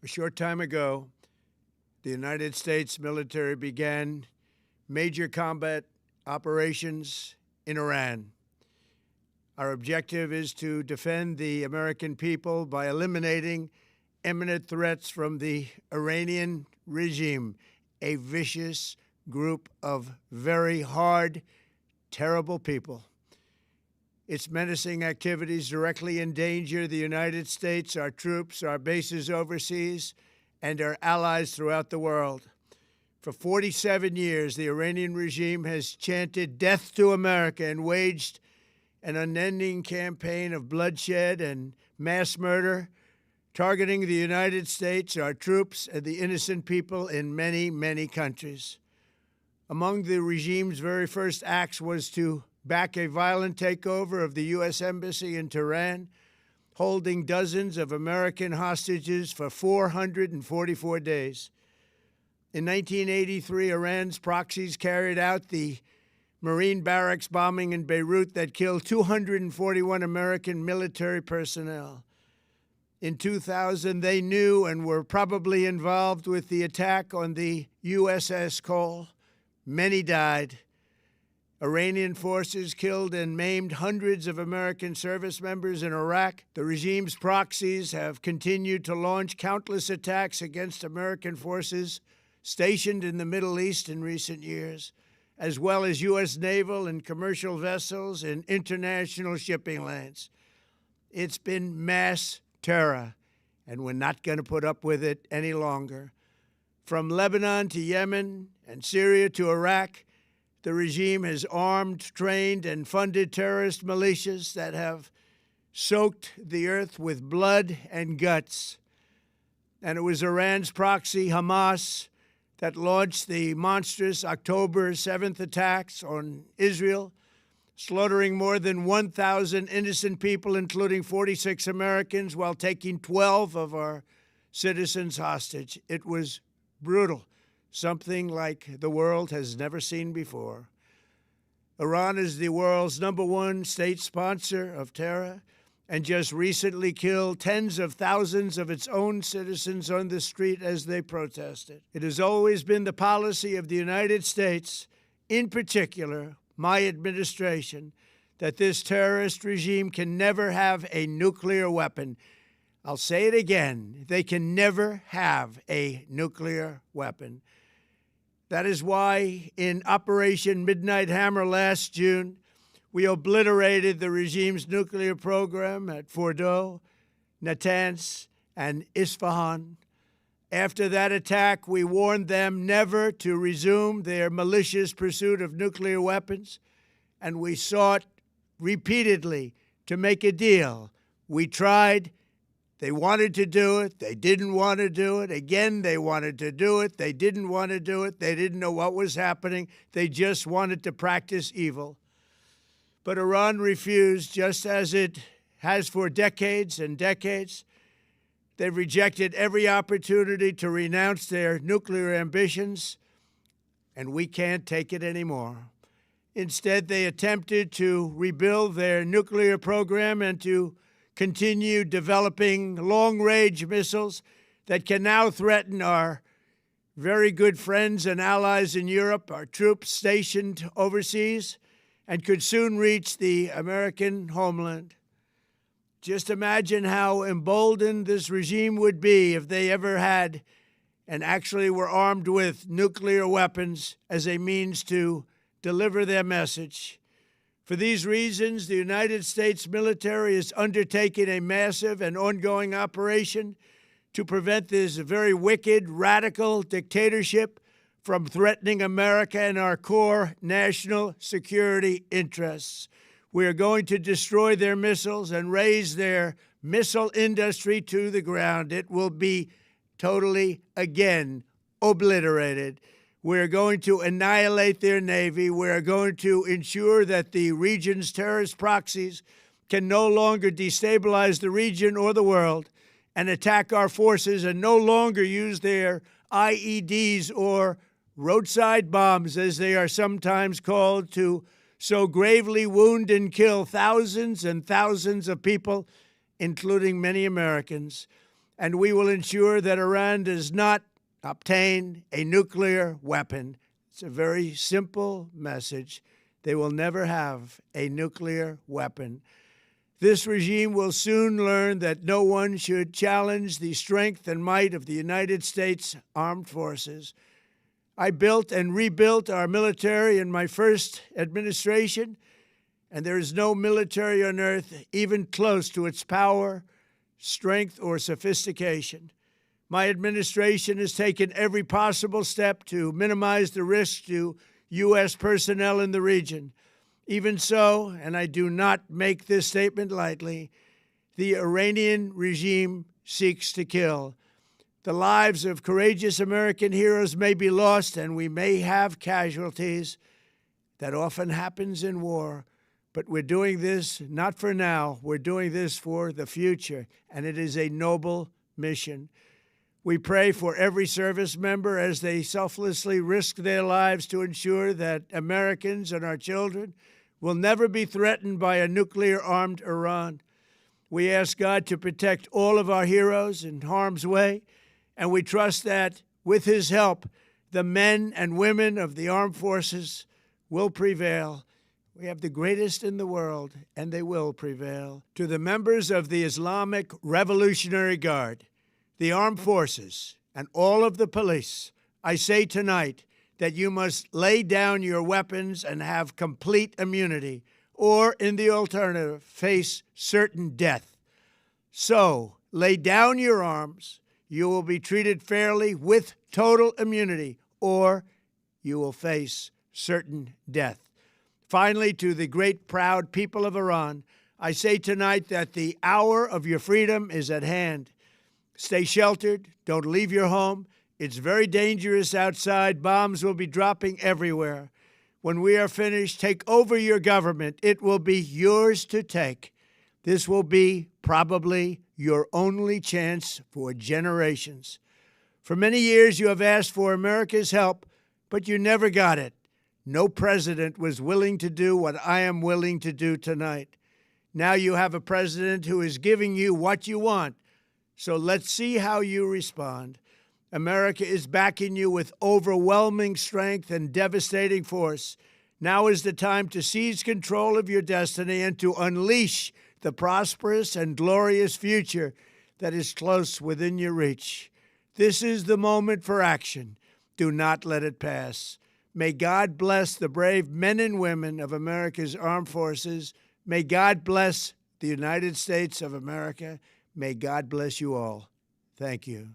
A short time ago, the United States military began major combat operations in Iran. Our objective is to defend the American people by eliminating imminent threats from the Iranian regime, a vicious group of very hard, terrible people. Its menacing activities directly endanger the United States, our troops, our bases overseas, and our allies throughout the world. For 47 years, the Iranian regime has chanted death to America and waged an unending campaign of bloodshed and mass murder, targeting the United States, our troops, and the innocent people in many, many countries. Among the regime's very first acts was to back a violent takeover of the U.S. Embassy in Tehran, holding dozens of American hostages for 444 days. In 1983, Iran's proxies carried out the Marine barracks bombing in Beirut that killed 241 American military personnel. In 2000, they knew and were probably involved with the attack on the USS Cole. Many died. Iranian forces killed and maimed hundreds of American service members in Iraq. The regime's proxies have continued to launch countless attacks against American forces stationed in the Middle East in recent years, as well as U.S. naval and commercial vessels in international shipping lanes. It's been mass terror, and we're not going to put up with it any longer. From Lebanon to Yemen and Syria to Iraq, the regime has armed, trained, and funded terrorist militias that have soaked the earth with blood and guts. And it was Iran's proxy, Hamas, that launched the monstrous October 7th attacks on Israel, slaughtering more than 1,000 innocent people, including 46 Americans, while taking 12 of our citizens hostage. It was brutal, something like the world has never seen before. Iran is the world's #1 state sponsor of terror and just recently killed tens of thousands of its own citizens on the street as they protested. It has always been the policy of the United States, in particular, my administration, that this terrorist regime can never have a nuclear weapon. I'll say it again, they can never have a nuclear weapon. That is why in Operation Midnight Hammer last June, we obliterated the regime's nuclear program at Fordow, Natanz, and Isfahan. After that attack, we warned them never to resume their malicious pursuit of nuclear weapons, and we sought repeatedly to make a deal. We tried. They wanted to do it. They didn't want to do it. Again, they wanted to do it. They didn't want to do it. They didn't know what was happening. They just wanted to practice evil. But Iran refused, just as it has for decades and decades. They've rejected every opportunity to renounce their nuclear ambitions, and we can't take it anymore. Instead, they attempted to rebuild their nuclear program and to continue developing long-range missiles that can now threaten our very good friends and allies in Europe, our troops stationed overseas, and could soon reach the American homeland. Just imagine how emboldened this regime would be if they ever had and actually were armed with nuclear weapons as a means to deliver their message. For these reasons, the United States military is undertaking a massive and ongoing operation to prevent this very wicked, radical dictatorship from threatening America and our core national security interests. We are going to destroy their missiles and raise their missile industry to the ground. It will be totally, again, obliterated. We're going to annihilate their Navy. We're going to ensure that the region's terrorist proxies can no longer destabilize the region or the world and attack our forces and no longer use their IEDs or roadside bombs, as they are sometimes called, to so gravely wound and kill thousands and thousands of people, including many Americans. and we will ensure that Iran does not obtain a nuclear weapon. It's a very simple message. They will never have a nuclear weapon. This regime will soon learn that no one should challenge the strength and might of the United States Armed Forces. I built and rebuilt our military in my first administration, and there is no military on earth even close to its power, strength, or sophistication. My administration has taken every possible step to minimize the risk to U.S. personnel in the region. Even so, and I do not make this statement lightly, the Iranian regime seeks to kill. The lives of courageous American heroes may be lost, and we may have casualties. That often happens in war. But we're doing this not for now. We're doing this for the future, and it is a noble mission. We pray for every service member as they selflessly risk their lives to ensure that Americans and our children will never be threatened by a nuclear-armed Iran. We ask God to protect all of our heroes in harm's way, and we trust that, with His help, the men and women of the armed forces will prevail. We have the greatest in the world, and they will prevail. To the members of the Islamic Revolutionary Guard, the armed forces, and all of the police, I say tonight that you must lay down your weapons and have complete immunity, or, in the alternative, face certain death. So, lay down your arms. You will be treated fairly with total immunity, or you will face certain death. Finally, to the great, proud people of Iran, I say tonight that the hour of your freedom is at hand. Stay sheltered. Don't leave your home. It's very dangerous outside. Bombs will be dropping everywhere. When we are finished, take over your government. It will be yours to take. This will be probably your only chance for generations. For many years, you have asked for America's help, but you never got it. No president was willing to do what I am willing to do tonight. Now you have a president who is giving you what you want. So let's see how you respond. America is backing you with overwhelming strength and devastating force. Now is the time to seize control of your destiny and to unleash the prosperous and glorious future that is close within your reach. This is the moment for action. Do not let it pass. May God bless the brave men and women of America's armed forces. May God bless the United States of America. May God bless you all. Thank you.